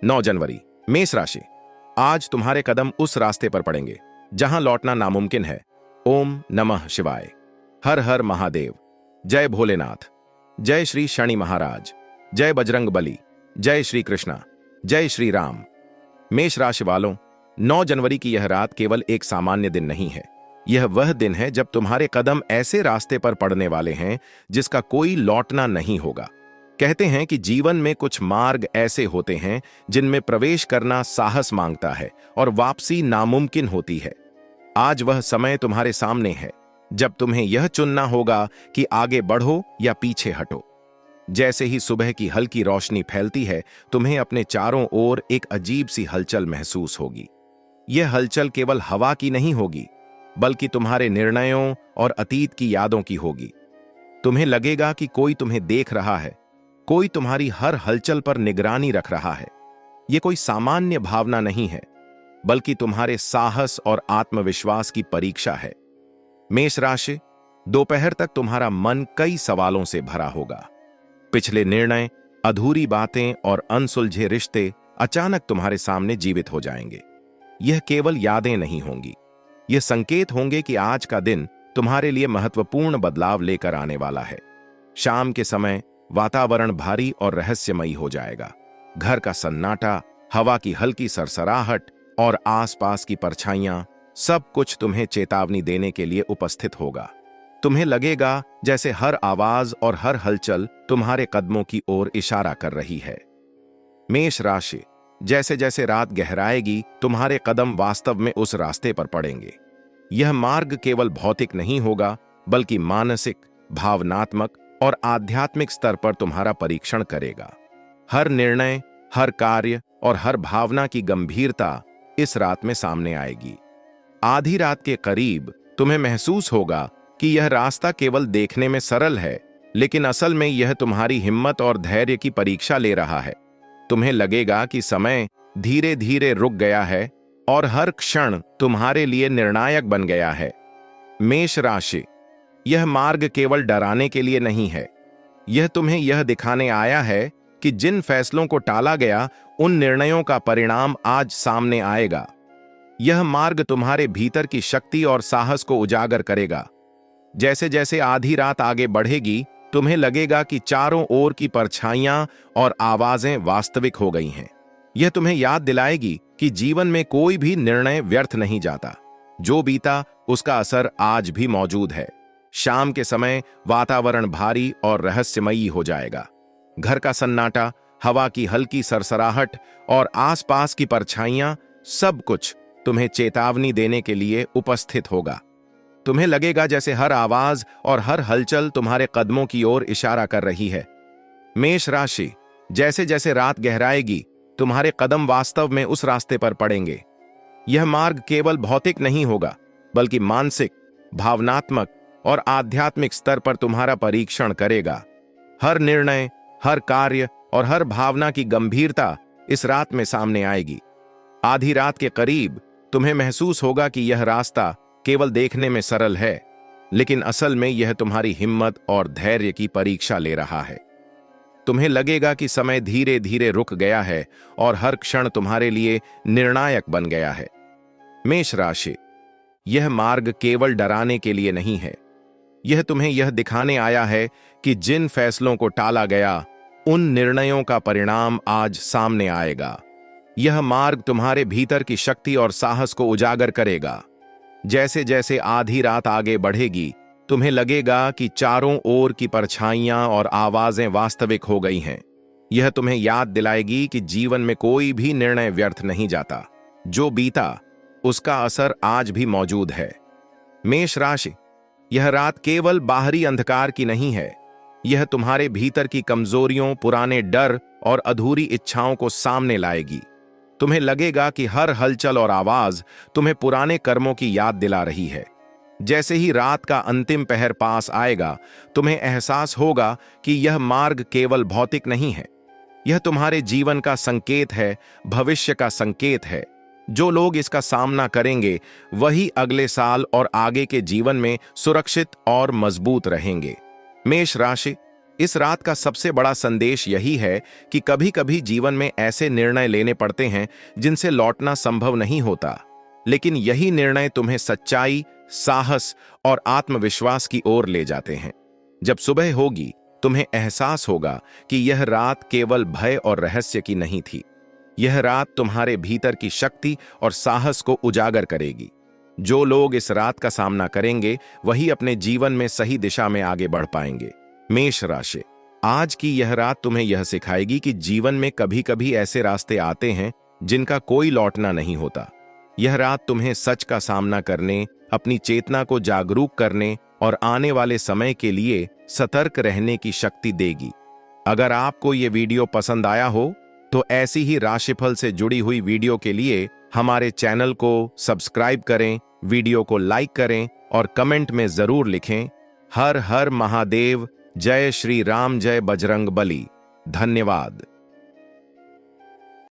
9 जनवरी, मेष राशि। आज तुम्हारे कदम उस रास्ते पर पड़ेंगे जहां लौटना नामुमकिन है। ओम नमः शिवाय। हर हर महादेव। जय भोलेनाथ। जय श्री शनि महाराज। जय बजरंग बली। जय श्री कृष्णा। जय श्री राम। मेष राशि वालों, 9 जनवरी की यह रात केवल एक सामान्य दिन नहीं है। यह वह दिन है जब तुम्हारे कदम ऐसे रास्ते पर पड़ने वाले हैं जिसका कोई लौटना नहीं होगा। कहते हैं कि जीवन में कुछ मार्ग ऐसे होते हैं जिनमें प्रवेश करना साहस मांगता है और वापसी नामुमकिन होती है। आज वह समय तुम्हारे सामने है जब तुम्हें यह चुनना होगा कि आगे बढ़ो या पीछे हटो। जैसे ही सुबह की हल्की रोशनी फैलती है, तुम्हें अपने चारों ओर एक अजीब सी हलचल महसूस होगी। यह हलचल केवल हवा की नहीं होगी, बल्कि तुम्हारे निर्णयों और अतीत की यादों की होगी। तुम्हें लगेगा कि कोई तुम्हें देख रहा है, कोई तुम्हारी हर हलचल पर निगरानी रख रहा है। यह कोई सामान्य भावना नहीं है, बल्कि तुम्हारे साहस और आत्मविश्वास की परीक्षा है। मेष राशि, दोपहर तक तुम्हारा मन कई सवालों से भरा होगा। पिछले निर्णय, अधूरी बातें और अनसुलझे रिश्ते अचानक तुम्हारे सामने जीवित हो जाएंगे। यह केवल यादें नहीं होंगी, यह संकेत होंगे कि आज का दिन तुम्हारे लिए महत्वपूर्ण बदलाव लेकर आने वाला है। शाम के समय वातावरण भारी और रहस्यमयी हो जाएगा। घर का सन्नाटा, हवा की हल्की सरसराहट और आसपास की परछाइयां, सब कुछ तुम्हें चेतावनी देने के लिए उपस्थित होगा। तुम्हें लगेगा जैसे हर आवाज और हर हलचल तुम्हारे कदमों की ओर इशारा कर रही है। मेष राशि, जैसे जैसे रात गहराएगी, तुम्हारे कदम वास्तव में उस रास्ते पर पड़ेंगे। यह मार्ग केवल भौतिक नहीं होगा, बल्कि मानसिक, भावनात्मक और आध्यात्मिक स्तर पर तुम्हारा परीक्षण करेगा। हर निर्णय, हर कार्य और हर भावना की गंभीरता इस रात में सामने आएगी। आधी रात के करीब तुम्हें महसूस होगा कि यह रास्ता केवल देखने में सरल है, लेकिन असल में यह तुम्हारी हिम्मत और धैर्य की परीक्षा ले रहा है। तुम्हें लगेगा कि समय धीरे धीरे रुक गया है और हर क्षण तुम्हारे लिए निर्णायक बन गया है। मेष राशि, यह मार्ग केवल डराने के लिए नहीं है। यह तुम्हें यह दिखाने आया है कि जिन फैसलों को टाला गया, उन निर्णयों का परिणाम आज सामने आएगा। यह मार्ग तुम्हारे भीतर की शक्ति और साहस को उजागर करेगा। जैसे जैसे आधी रात आगे बढ़ेगी, तुम्हें लगेगा कि चारों ओर की परछाइयां और आवाजें वास्तविक हो गई हैं। यह तुम्हें याद दिलाएगी कि जीवन में कोई भी निर्णय व्यर्थ नहीं जाता। जो बीता, उसका असर आज भी मौजूद है। शाम के समय वातावरण भारी और रहस्यमयी हो जाएगा। घर का सन्नाटा, हवा की हल्की सरसराहट और आसपास की परछाइयां, सब कुछ तुम्हें चेतावनी देने के लिए उपस्थित होगा। तुम्हें लगेगा जैसे हर आवाज और हर हलचल तुम्हारे कदमों की ओर इशारा कर रही है। मेष राशि, जैसे जैसे रात गहराएगी, तुम्हारे कदम वास्तव में उस रास्ते पर पड़ेंगे। यह मार्ग केवल भौतिक नहीं होगा, बल्कि मानसिक, भावनात्मक और आध्यात्मिक स्तर पर तुम्हारा परीक्षण करेगा। हर निर्णय, हर कार्य और हर भावना की गंभीरता इस रात में सामने आएगी। आधी रात के करीब तुम्हें महसूस होगा कि यह रास्ता केवल देखने में सरल है, लेकिन असल में यह तुम्हारी हिम्मत और धैर्य की परीक्षा ले रहा है। तुम्हें लगेगा कि समय धीरे धीरे रुक गया है और हर क्षण तुम्हारे लिए निर्णायक बन गया है। मेष राशि, यह मार्ग केवल डराने के लिए नहीं है। यह तुम्हें यह दिखाने आया है कि जिन फैसलों को टाला गया, उन निर्णयों का परिणाम आज सामने आएगा। यह मार्ग तुम्हारे भीतर की शक्ति और साहस को उजागर करेगा। जैसे जैसे आधी रात आगे बढ़ेगी, तुम्हें लगेगा कि चारों ओर की परछाइयां और आवाजें वास्तविक हो गई हैं। यह तुम्हें याद दिलाएगी कि जीवन में कोई भी निर्णय व्यर्थ नहीं जाता। जो बीता, उसका असर आज भी मौजूद है। मेष राशि, यह रात केवल बाहरी अंधकार की नहीं है। यह तुम्हारे भीतर की कमजोरियों, पुराने डर और अधूरी इच्छाओं को सामने लाएगी। तुम्हें लगेगा कि हर हलचल और आवाज तुम्हें पुराने कर्मों की याद दिला रही है। जैसे ही रात का अंतिम पहर पास आएगा, तुम्हें एहसास होगा कि यह मार्ग केवल भौतिक नहीं है। यह तुम्हारे जीवन का संकेत है, भविष्य का संकेत है। जो लोग इसका सामना करेंगे, वही अगले साल और आगे के जीवन में सुरक्षित और मजबूत रहेंगे। मेष राशि, इस रात का सबसे बड़ा संदेश यही है कि कभी कभी जीवन में ऐसे निर्णय लेने पड़ते हैं जिनसे लौटना संभव नहीं होता, लेकिन यही निर्णय तुम्हें सच्चाई, साहस और आत्मविश्वास की ओर ले जाते हैं। जब सुबह होगी, तुम्हें एहसास होगा कि यह रात केवल भय और रहस्य की नहीं थी। यह रात तुम्हारे भीतर की शक्ति और साहस को उजागर करेगी। जो लोग इस रात का सामना करेंगे, वही अपने जीवन में सही दिशा में आगे बढ़ पाएंगे। मेष राशि, आज की यह रात तुम्हें यह सिखाएगी कि जीवन में कभी कभी ऐसे रास्ते आते हैं जिनका कोई लौटना नहीं होता। यह रात तुम्हें सच का सामना करने, अपनी चेतना को जागरूक करने और आने वाले समय के लिए सतर्क रहने की शक्ति देगी। अगर आपको ये वीडियो पसंद आया हो तो ऐसी ही राशिफल से जुड़ी हुई वीडियो के लिए हमारे चैनल को सब्सक्राइब करें, वीडियो को लाइक करें और कमेंट में जरूर लिखें, हर हर महादेव, जय श्री राम, जय बजरंग बली। धन्यवाद।